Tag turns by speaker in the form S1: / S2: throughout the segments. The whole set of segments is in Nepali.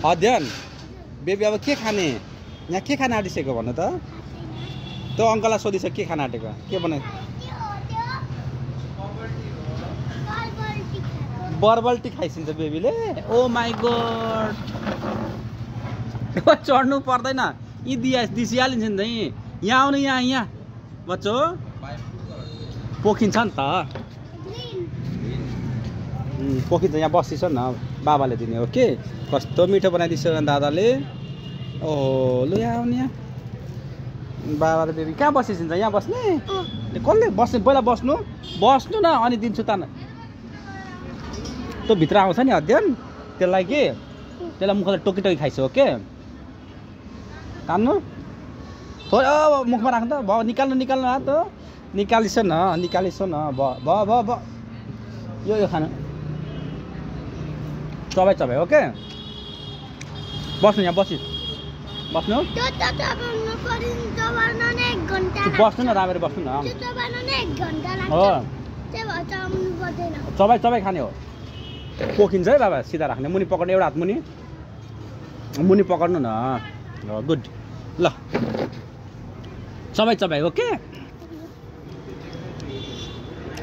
S1: अध्ययन बेबी अब के खाने यहाँ के खाना आँटिसक्यो भन्नु त त्यो अङ्कललाई सोधिसक्यो के खाना आँटेको के बनाए बर्बल्टी खाइसिन्छ बेबीले ओ माई गॉड चढ्नु पर्दैन यी दिसिहालिन्छ नि त यहाँ आउनु यहाँ बच्चो पोखिन्छ नि त पोखिन्छ यहाँ बसिछ न बाबाले दिने हो के कस्तो मिठो बनाइदिन्छ दादाले ओहो लु यहाँ आउनु यहाँ बाबा र बेबी कहाँ बसिन्छ यहाँ बस्ने कसले बस्ने पहिला बस्नु न अनि दिन्छु त त्यो भित्र आउँछ नि अध्ययन त्यसलाई के त्यसलाई मुखले टोकी खाइसो हो के तान्नु थोरै मुखमा राख्नु त भयो निकाल्नु त निकालिसो न भयो यो खानु चबाइ ओके बस्नु यहाँ बस्नु बस्नु न राम्ररी बस्नु न चबाइ खाने हो पोखिन्छ है बाबा सिधा राख्ने मुनि पक्र्नु एउटा हात मुनि पक्र्नु न गुड ल चबाइ ओके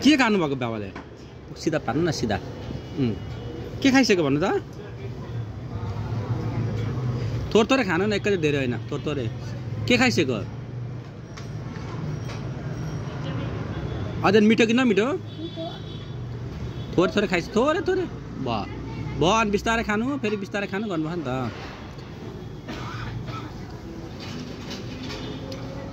S1: के खानुभएको बाबाले सिधा पार्नु न सिधा के खाइसक्यो भन्नु त थोरै खानु न एकैचोटि धेरै होइन थोरै के खाइसक्यो अझै मिठो कि नमिठो थोरै खाइस थोरै भयो अनि बिस्तारै खानु फेरि बिस्तारै खानु गर्नुभयो नि त